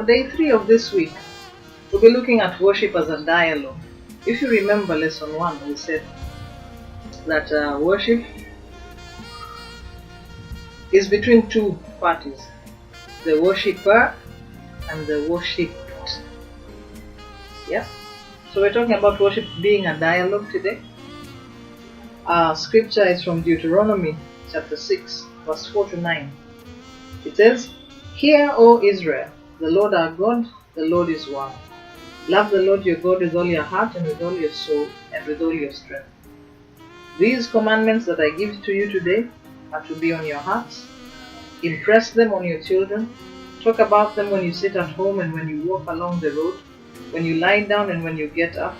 for day 3 of this week, we'll be looking at worship as a dialogue. If you remember lesson 1, we said that worship is between two parties, the worshipper and the worshipped. Yeah? So we're talking about worship being a dialogue today. Our scripture is from Deuteronomy chapter 6, verse 4 to 9. It says, "Hear, O Israel, the Lord our God, the Lord is one. Love the Lord your God with all your heart and with all your soul and with all your strength. These commandments that I give to you today are to be on your hearts. Impress them on your children. Talk about them when you sit at home and when you walk along the road, when you lie down and when you get up.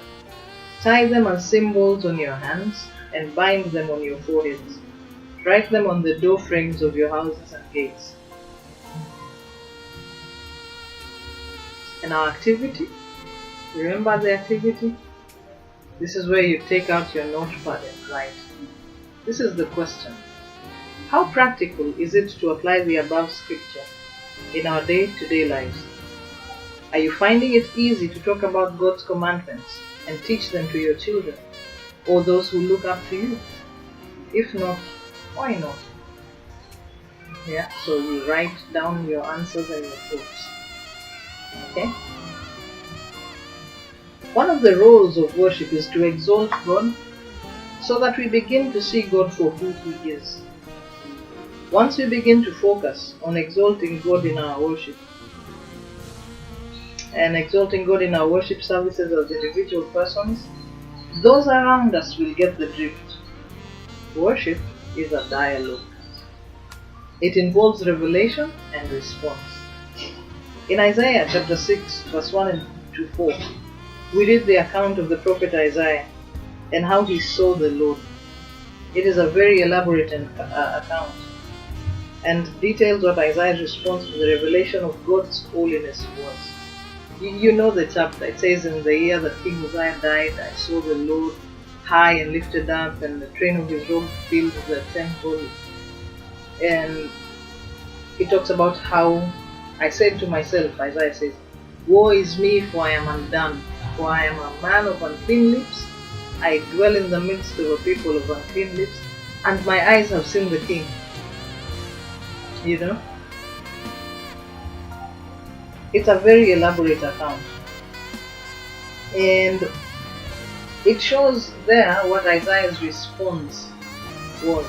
Tie them as symbols on your hands and bind them on your foreheads. Write them on the door frames of your houses and gates." And our activity, remember the activity? This is where you take out your notepad and write. This is the question. How practical is it to apply the above scripture in our day-to-day lives? Are you finding it easy to talk about God's commandments and teach them to your children or those who look up to you? If not, why not? Yeah, so you write down your answers and your thoughts. Okay? One of the roles of worship is to exalt God so that we begin to see God for who He is. Once we begin to focus on exalting God in our worship and exalting God in our worship services as individual persons, those around us will get the drift. Worship is a dialogue. It involves revelation and response. In Isaiah chapter 6, verse 1 and to 4, we read the account of the prophet Isaiah and how he saw the Lord. It is a very elaborate account and details what Isaiah's response to the revelation of God's holiness was. You know the chapter. It says, "In the year that King Uzziah died, I saw the Lord high and lifted up, and the train of his robe filled the temple." And he talks about how I said to myself, Isaiah says, "Woe is me, for I am undone, for I am a man of unclean lips. I dwell in the midst of a people of unclean lips, and my eyes have seen the King." You know? It's a very elaborate account. And it shows there what Isaiah's response was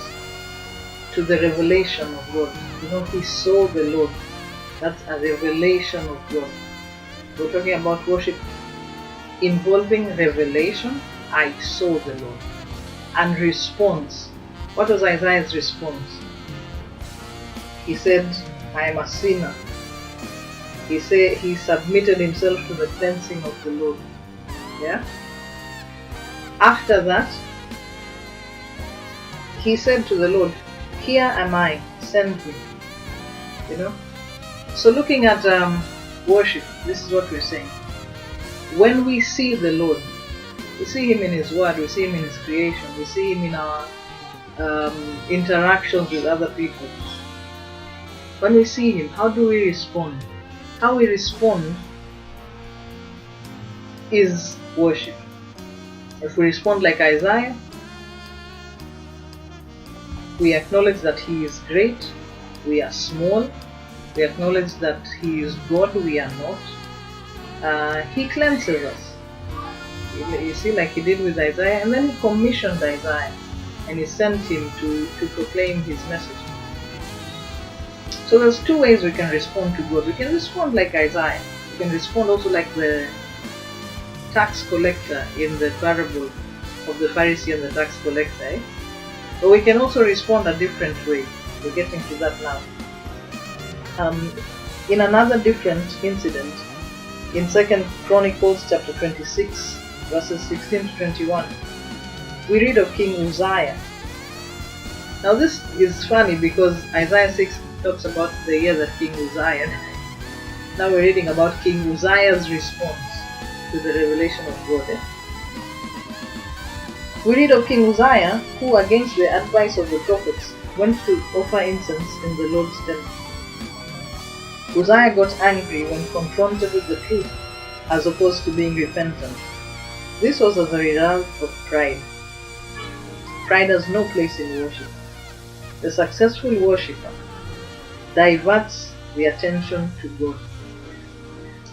to the revelation of God. You know, he saw the Lord. That's a revelation of God. We're talking about worship involving revelation. I saw the Lord. And response. What was Isaiah's response? He said, "I am a sinner." He submitted himself to the cleansing of the Lord. Yeah? After that, he said to the Lord, "Here am I, send me." You know? So looking at worship, this is what we're saying. When we see the Lord, we see Him in His Word, we see Him in His creation, we see Him in our interactions with other people. When we see Him, how do we respond? How we respond is worship. If we respond like Isaiah, we acknowledge that He is great, we are small. We acknowledge that He is God, we are not. He cleanses us. You see, like He did with Isaiah, and then He commissioned Isaiah and He sent him to proclaim His message. So there's two ways we can respond to God. We can respond like Isaiah. We can respond also like the tax collector in the parable of the Pharisee and the tax collector. But we can also respond a different way. We're getting to that now. In another different incident, in 2 Chronicles chapter 26, verses 16 to 21, we read of King Uzziah. Now this is funny because Isaiah 6 talks about the year that King Uzziah died. Now we're reading about King Uzziah's response to the revelation of God. We read of King Uzziah, who against the advice of the prophets went to offer incense in the Lord's temple. Uzziah got angry when confronted with the truth as opposed to being repentant. This was as a result of pride. Pride has no place in worship. The successful worshiper diverts the attention to God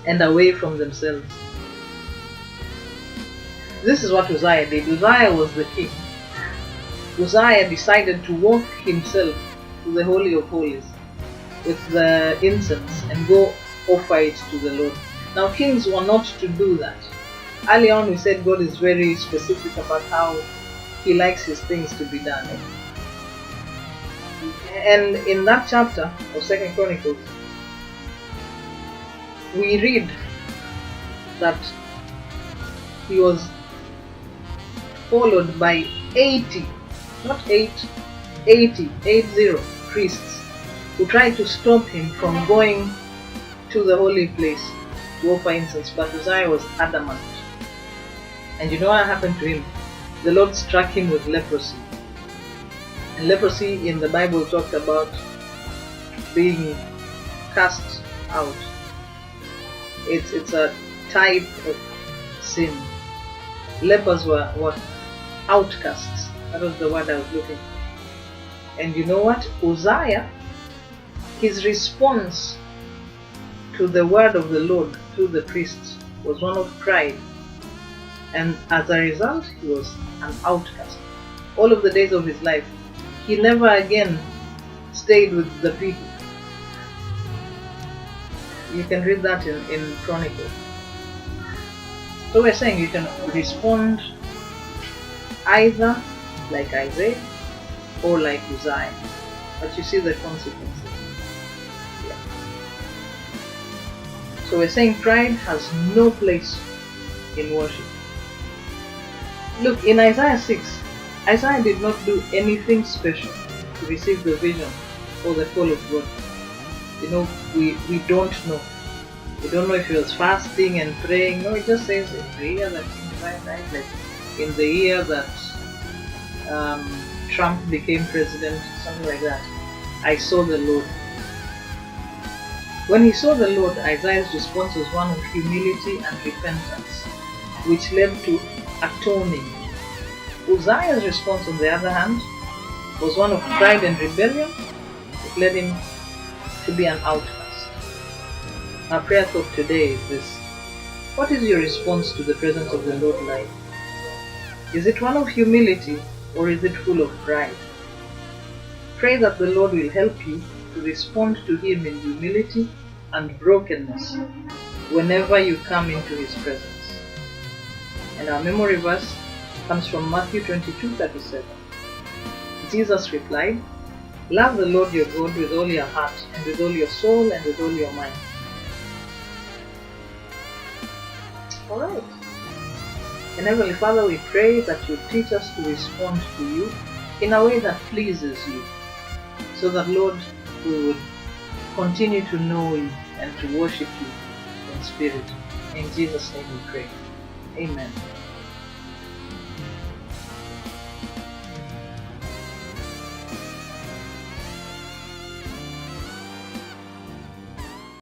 and away from themselves. This is what Uzziah did. Uzziah was the king. Uzziah decided to walk himself to the Holy of Holies with the incense and go offer it to the Lord. Now, kings were not to do that. Early on, we said God is very specific about how He likes His things to be done. And in that chapter of 2 Chronicles, we read that he was followed by 80, not 8, 80 priests who tried to stop him from going to the holy place to offer incense, but Uzziah was adamant. And you know what happened to him? The Lord struck him with leprosy. And leprosy in the Bible talked about being cast out. It's a type of sin. Lepers were outcasts. That was the word I was looking for. And you know what? Uzziah, his response to the word of the Lord through the priests was one of pride. And as a result, he was an outcast. All of the days of his life, he never again stayed with the people. You can read that in Chronicles. So we're saying you can respond either like Isaiah or like Uzziah, but you see the consequences. Yeah. So we're saying pride has no place in worship. Look, in Isaiah 6, Isaiah did not do anything special to receive the vision or the call of God. You know, we don't know. We don't know if he was fasting and praying. No, it just says in the year that King Uzziah died, like in the year that Trump became president, something like that, I saw the Lord. When he saw the Lord, Isaiah's response was one of humility and repentance, which led to atoning. Uzziah's response, on the other hand, was one of pride and rebellion. It led him to be an outcast. Our prayer thought today is this: what is your response to the presence of the Lord like? Is it one of humility or is it full of pride? Pray that the Lord will help you to respond to Him in humility and brokenness whenever you come into His presence. And our memory verse comes from Matthew 22:37. Jesus replied, "Love the Lord your God with all your heart and with all your soul and with all your mind." Alright. And Heavenly Father, we pray that you teach us to respond to you in a way that pleases you, so that, Lord, we would continue to know you and to worship you in spirit. In Jesus' name we pray. Amen.